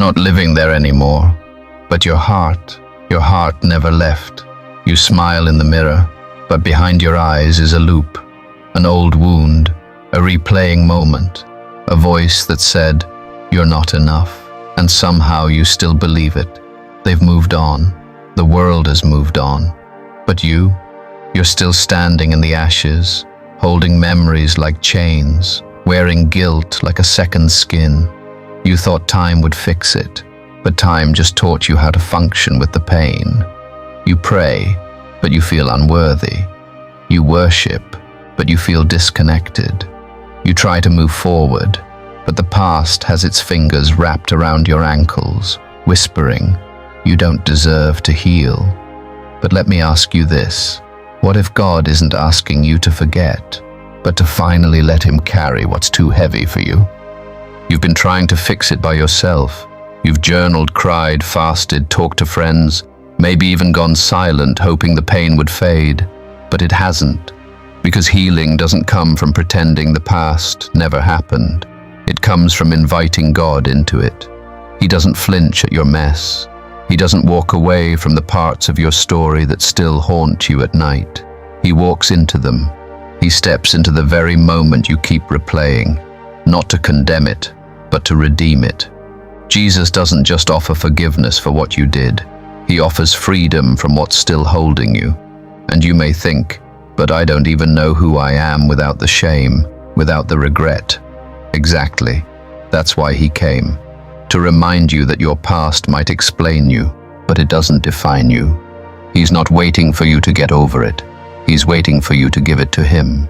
not living there anymore, but your heart never left. You smile in the mirror, but behind your eyes is a loop, an old wound, a replaying moment, a voice that said, "You're not enough," and somehow you still believe it. They've moved on. The world has moved on. But you're still standing in the ashes, holding memories like chains, wearing guilt like a second skin. You thought time would fix it, but time just taught you how to function with the pain. You pray, but you feel unworthy. You worship, but you feel disconnected. You try to move forward, but the past has its fingers wrapped around your ankles, whispering, "You don't deserve to heal." But let me ask you this. What if God isn't asking you to forget, but to finally let Him carry what's too heavy for you? You've been trying to fix it by yourself. You've journaled, cried, fasted, talked to friends, maybe even gone silent, hoping the pain would fade. But it hasn't, because healing doesn't come from pretending the past never happened. It comes from inviting God into it. He doesn't flinch at your mess. He doesn't walk away from the parts of your story that still haunt you at night. He walks into them. He steps into the very moment you keep replaying, not to condemn it, but to redeem it. Jesus doesn't just offer forgiveness for what you did. He offers freedom from what's still holding you. And you may think, but I don't even know who I am without the shame, without the regret. Exactly. That's why He came. To remind you that your past might explain you, but it doesn't define you. He's not waiting for you to get over it. He's waiting for you to give it to Him.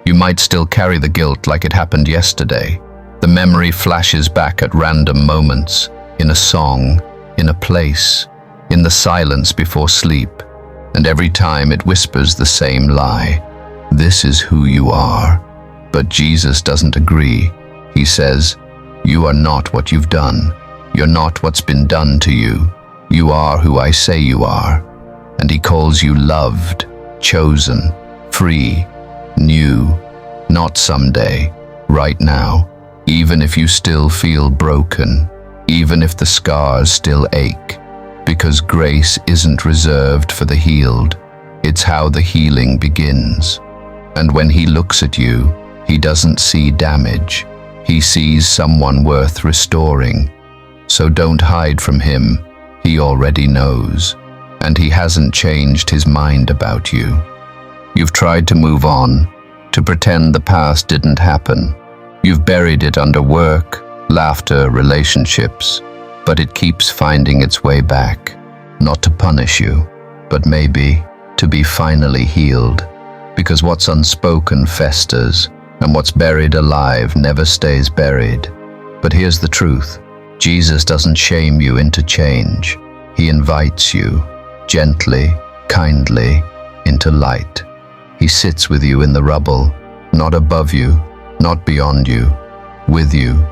You might still carry the guilt like it happened yesterday. The memory flashes back at random moments, in a song, in a place, in the silence before sleep. And every time it whispers the same lie. This is who you are. But Jesus doesn't agree. He says, "You are not what you've done. You're not what's been done to you. You are who I say you are." And He calls you loved, chosen, free, new, not someday, right now. Even if you still feel broken, even if the scars still ache, because grace isn't reserved for the healed. It's how the healing begins. And when He looks at you, He doesn't see damage. He sees someone worth restoring. So don't hide from Him. He already knows. And He hasn't changed His mind about you. You've tried to move on, to pretend the past didn't happen. You've buried it under work, laughter, relationships, but it keeps finding its way back, not to punish you, but maybe to be finally healed. Because what's unspoken festers, and what's buried alive never stays buried. But here's the truth. Jesus doesn't shame you into change. He invites you, gently, kindly, into light. He sits with you in the rubble, not above you, not beyond you, with you.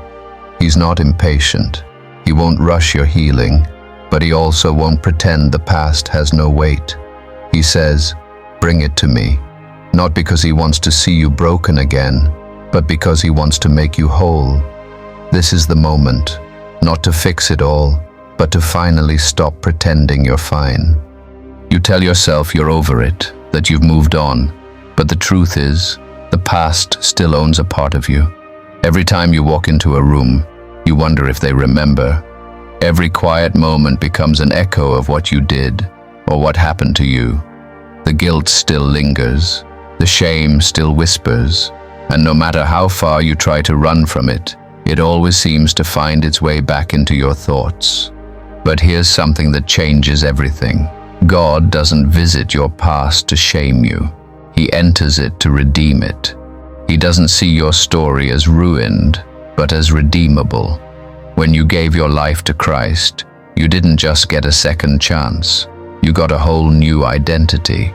He's not impatient. He won't rush your healing, but He also won't pretend the past has no weight. He says, "Bring it to me," not because He wants to see you broken again, but because He wants to make you whole. This is the moment, not to fix it all, but to finally stop pretending you're fine. You tell yourself you're over it, that you've moved on, but the truth is, the past still owns a part of you. Every time you walk into a room, you wonder if they remember. Every quiet moment becomes an echo of what you did, or what happened to you. The guilt still lingers, the shame still whispers, and no matter how far you try to run from it, it always seems to find its way back into your thoughts. But here's something that changes everything. God doesn't visit your past to shame you. He enters it to redeem it. He doesn't see your story as ruined, but as redeemable. When you gave your life to Christ, you didn't just get a second chance. You got a whole new identity.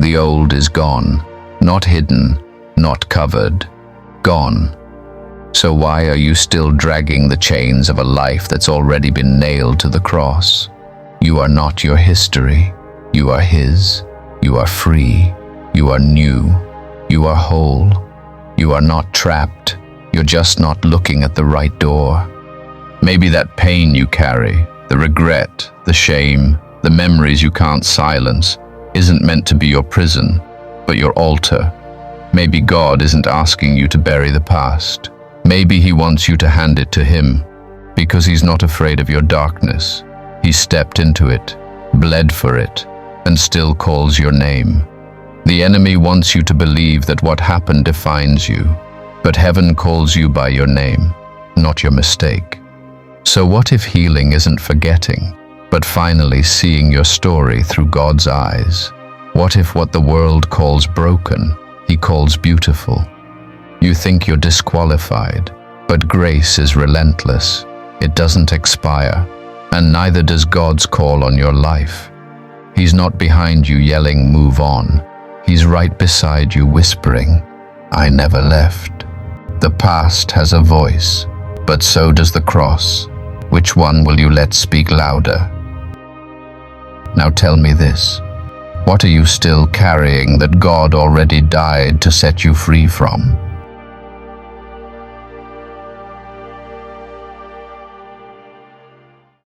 The old is gone, not hidden, not covered, gone. So why are you still dragging the chains of a life that's already been nailed to the cross? You are not your history. You are His. You are free. You are new. You are whole. You are not trapped. You're just not looking at the right door. Maybe that pain you carry, the regret, the shame, the memories you can't silence, isn't meant to be your prison, but your altar. Maybe God isn't asking you to bury the past. Maybe He wants you to hand it to Him, because He's not afraid of your darkness. He stepped into it, bled for it, and still calls your name. The enemy wants you to believe that what happened defines you, but heaven calls you by your name, not your mistake. So what if healing isn't forgetting, but finally seeing your story through God's eyes? What if what the world calls broken, He calls beautiful? You think you're disqualified, but grace is relentless. It doesn't expire, and neither does God's call on your life. He's not behind you yelling, "Move on." He's right beside you whispering, "I never left." The past has a voice, but so does the cross. Which one will you let speak louder? Now tell me this. What are you still carrying that God already died to set you free from?